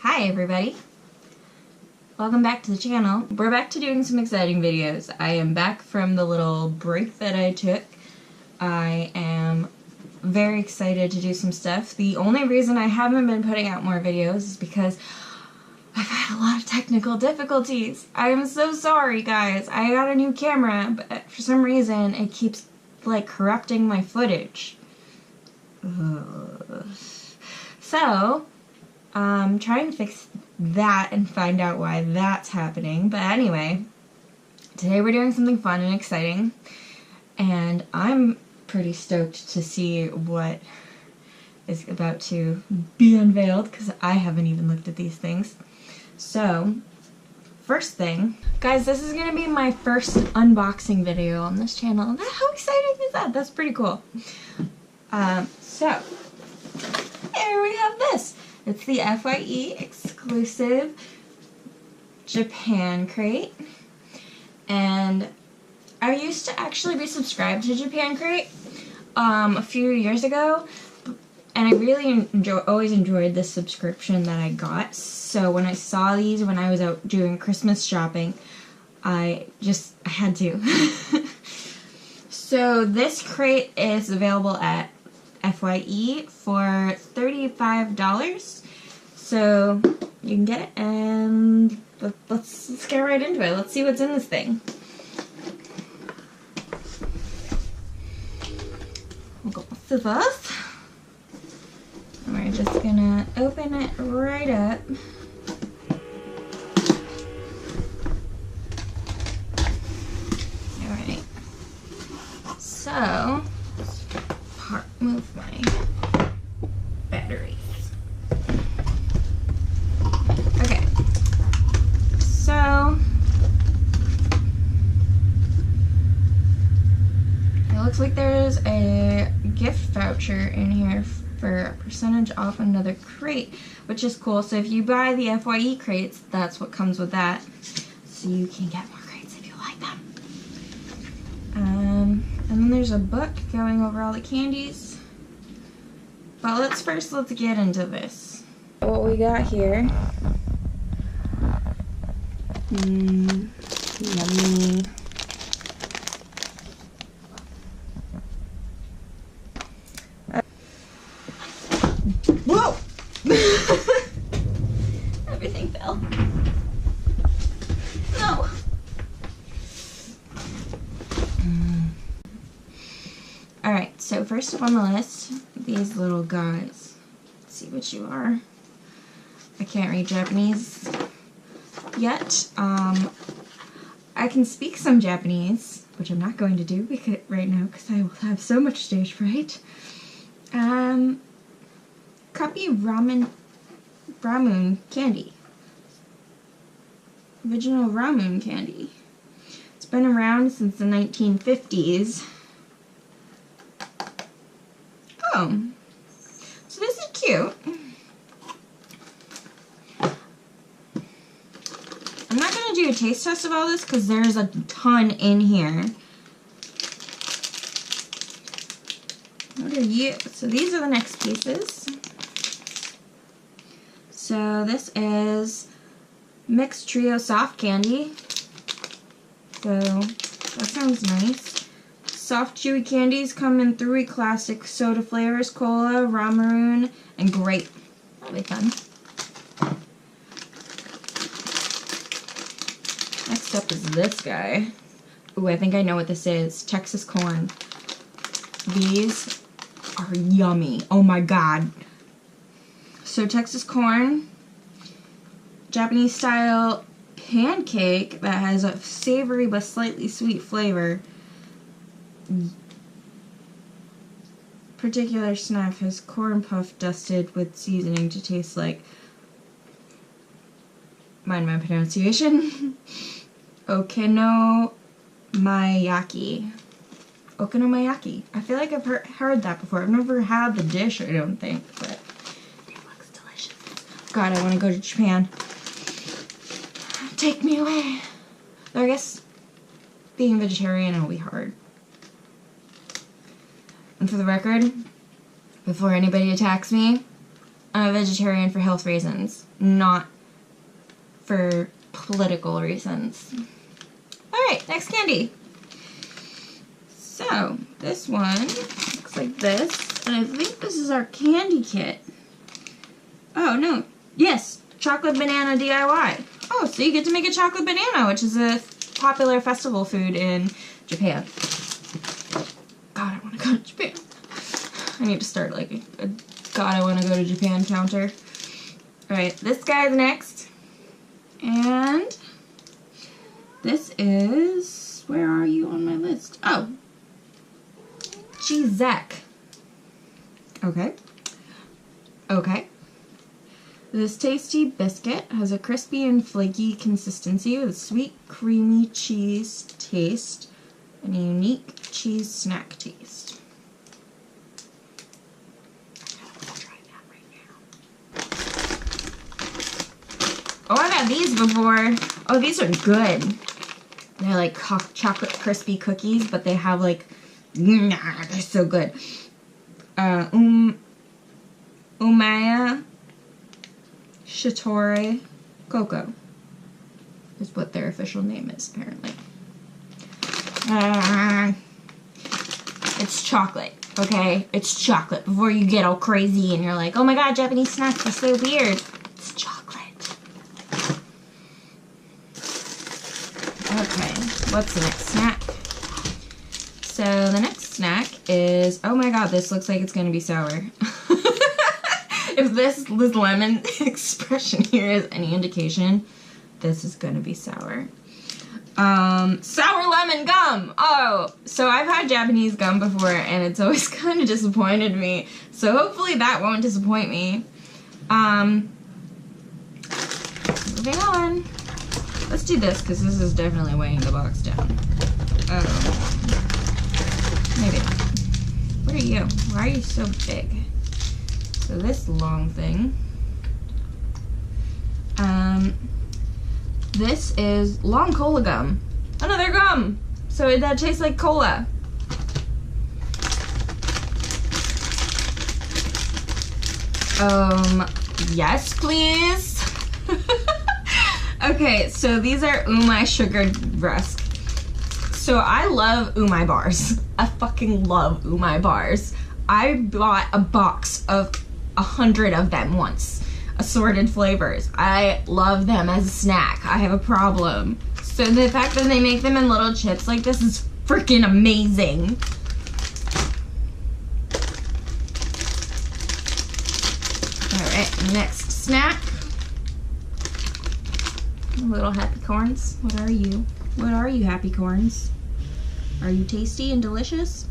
Hi everybody! Welcome back to the channel. We're back to doing some exciting videos. I am back from the little break that I took. I am very excited to do some stuff. The only reason I haven't been putting out more videos is because I've had a lot of technical difficulties. I am so sorry, guys. I got a new camera, but for some reason it keeps like corrupting my footage. So, I'm trying to fix that and find out why that's happening. But anyway, today we're doing something fun and exciting, and I'm pretty stoked to see what is about to be unveiled because I haven't even looked at these things. So, first thing, guys, this is going to be my first unboxing video on this channel. How exciting is that? That's pretty cool. So, here we have this. It's the FYE exclusive Japan crate. And I used to actually be subscribed to Japan crate a few years ago. And I really always enjoyed this subscription that I got. So when I saw these when I was out doing Christmas shopping, I had to. So this crate is available at FYE for $35. So you can get it, and let's get right into it. Let's see what's in this thing. We'll go with scissors. And we're just gonna open it right up. Alright. So, move my batteries. Okay. So, it looks like there's a gift voucher in here for a percentage off another crate, which is cool. So if you buy the FYE crates, that's what comes with that. So you can get more crates if you like them. And then there's a book going over all the candies. But let's get into this. What we got here. Yummy. Whoa! Everything fell. No. Alright, so first up on the list, these little guys. Let's see what you are. I can't read Japanese yet. I can speak some Japanese, which I'm not going to do right now because I will have so much stage fright. Cuppy ramen candy. Original ramen candy. It's been around since the 1950s. Oh, so this is cute. I'm not going to do a taste test of all this because there's a ton in here. What are you? So these are the next pieces. So this is mixed trio soft candy. So that sounds nice. Soft chewy candies come in 3 classic soda flavors: cola, raw maroon, and grape. That'll be fun. Next up is this guy. Ooh, I think I know what this is. Texas corn. These are yummy. Oh my god. So Texas corn, Japanese style pancake that has a savory but slightly sweet flavor. Particular snack has corn puff dusted with seasoning to taste like, mind my pronunciation, okonomiyaki. Okonomiyaki. I feel like I've heard that before. I've never had the dish, I don't think, but it looks delicious. God, I want to go to Japan. Take me away. Though I guess being vegetarian will be hard. And for the record, before anybody attacks me, I'm a vegetarian for health reasons, not for political reasons. Alright, next candy. So, this one looks like this, and I think this is our candy kit. Oh, no. Yes, chocolate banana DIY. Oh, so you get to make a chocolate banana, which is a popular festival food in Japan. God, I want to go to Japan. I need to start like a God, I want to go to Japan counter. Alright, this guy's next. And this is, where are you on my list? Oh, Cheezek. Okay. Okay. This tasty biscuit has a crispy and flaky consistency with a sweet, creamy cheese taste and a unique cheese snack taste. I'm gonna try that right now. Oh, I've had these before. Oh, these are good. They're like chocolate crispy cookies, but they have like, they're so good. Umaya Shitori Cocoa is what their official name is, apparently. It's chocolate, okay? It's chocolate. Before you get all crazy and you're like, oh my god, Japanese snacks are so weird. It's chocolate. Okay, what's the next snack? So the next snack is, oh my god, this looks like it's gonna be sour. If this lemon expression here is any indication, this is gonna be sour. Sour lemon gum! Oh, so I've had Japanese gum before and it's always kind of disappointed me. So hopefully that won't disappoint me. Moving on. Let's do this, because this is definitely weighing the box down. Oh. Maybe not. What are you? Why are you so big? So this long thing. This is long cola gum. Another gum! So that tastes like cola. Yes, please. Okay, so these are Umai sugar rusk. So I love Umai bars. I fucking love Umai bars. I bought a box of 100 of them once. Assorted flavors. I love them as a snack. I have a problem. So the fact that they make them in little chips like this is freaking amazing. Alright, next snack. Little happy corns. What are you? What are you, happy corns? Are you tasty and delicious?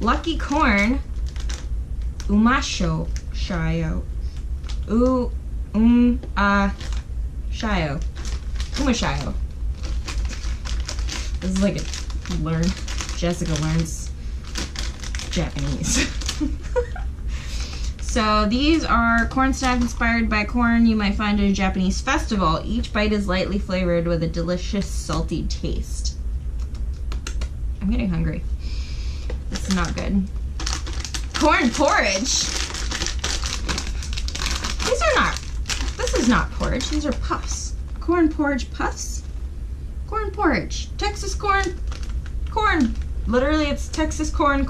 Lucky corn. Umasho shayo. Shayo. Umashayo. This is like a Jessica learns Japanese. So these are corn snacks inspired by corn you might find at a Japanese festival. Each bite is lightly flavored with a delicious salty taste. I'm getting hungry. This is not good. Corn porridge. These are not, this is not porridge, these are puffs. Corn porridge puffs? Corn porridge. Texas corn, literally it's Texas corn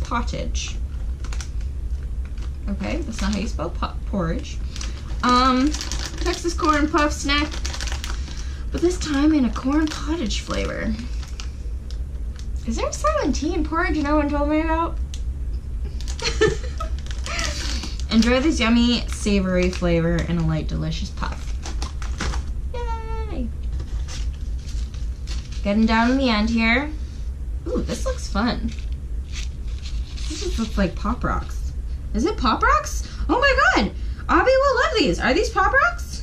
pottage. Okay, that's not how you spell porridge. Texas corn puff snack, but this time in a corn pottage flavor. Is there silent tea in porridge no one told me about? Enjoy this yummy, savory flavor in a light, delicious puff. Yay! Getting down to the end here. Ooh, this looks fun. This just looks like Pop Rocks. Is it Pop Rocks? Oh my god! Abby will love these. Are these Pop Rocks?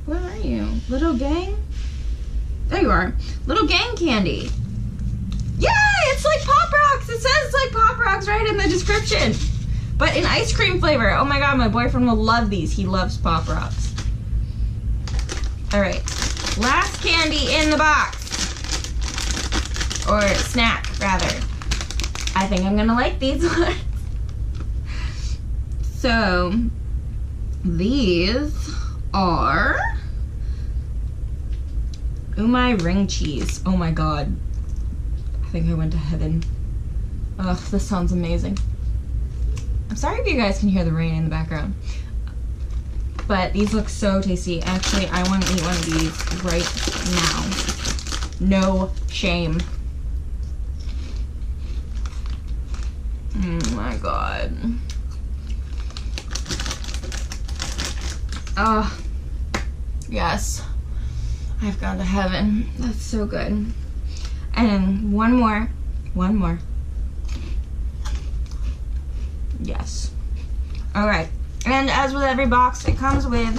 Where are you? Little gang? There you are. Little gang candy. Yay! It's like Pop Rocks! It says it's like Pop Rocks right in the description. But in ice cream flavor. Oh my god, my boyfriend will love these. He loves Pop Rocks. Alright. Last candy in the box. Or snack, rather. I think I'm gonna like these ones. So these are Umai ring cheese. Oh my god. I think I went to heaven. Ugh, this sounds amazing. I'm sorry if you guys can hear the rain in the background. But these look so tasty. Actually, I want to eat one of these right now. No shame. Oh my god. Oh, yes. I've gone to heaven. That's so good. And one more. Yes. Alright. And as with every box, it comes with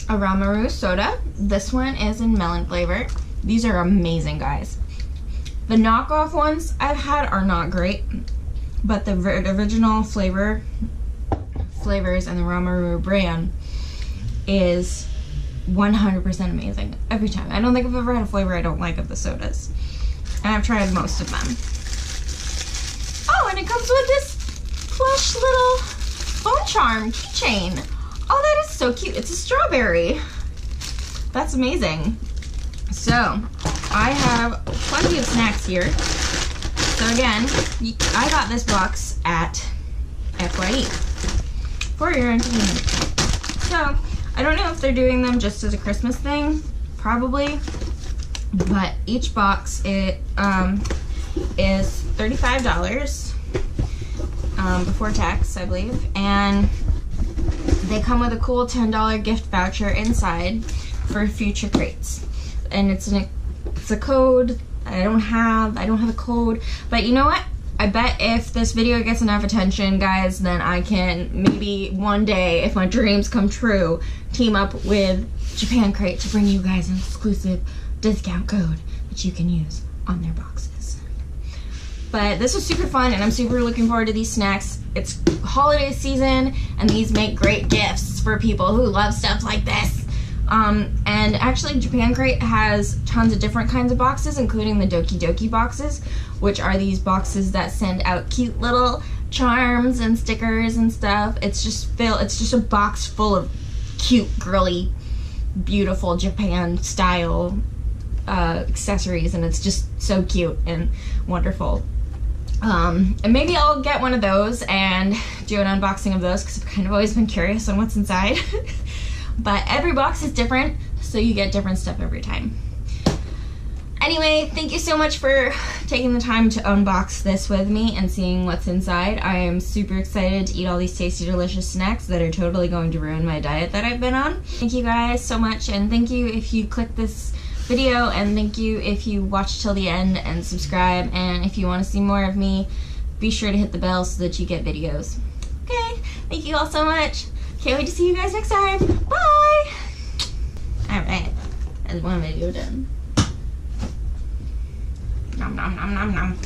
a Ramaru soda. This one is in melon flavor. These are amazing, guys. The knockoff ones I've had are not great, but the original flavors and the Ramaru brand is 100% amazing every time. I don't think I've ever had a flavor I don't like of the sodas. And I've tried most of them. Oh, and it comes with this plush little phone charm keychain. Oh, that is so cute. It's a strawberry. That's amazing. So, I have plenty of snacks here. So again, I got this box at FYE for your entertainment. So, I don't know if they're doing them just as a Christmas thing, probably, but each box is $35 before tax, I believe, and they come with a cool $10 gift voucher inside for future crates. And it's a code. I don't have a code, but you know what? I bet if this video gets enough attention, guys, then I can maybe one day, if my dreams come true, team up with Japan Crate to bring you guys an exclusive discount code that you can use on their boxes. But this was super fun, and I'm super looking forward to these snacks. It's holiday season, and these make great gifts for people who love stuff like this. And actually Japan Crate has tons of different kinds of boxes, including the Doki Doki boxes, which are these boxes that send out cute little charms and stickers and stuff. It's just a box full of cute, girly, beautiful Japan style accessories, and it's just so cute and wonderful. And maybe I'll get one of those and do an unboxing of those, because I've kind of always been curious on what's inside. But every box is different, so you get different stuff every time. Anyway, thank you so much for taking the time to unbox this with me and seeing what's inside. I am super excited to eat all these tasty, delicious snacks that are totally going to ruin my diet that I've been on. Thank you guys so much, and thank you if you clicked this video, and thank you if you watched till the end and subscribe, and if you want to see more of me, be sure to hit the bell so that you get videos. Okay, thank you all so much. Can't wait to see you guys next time. Bye! Alright, that's one video done. Nom nom nom nom nom.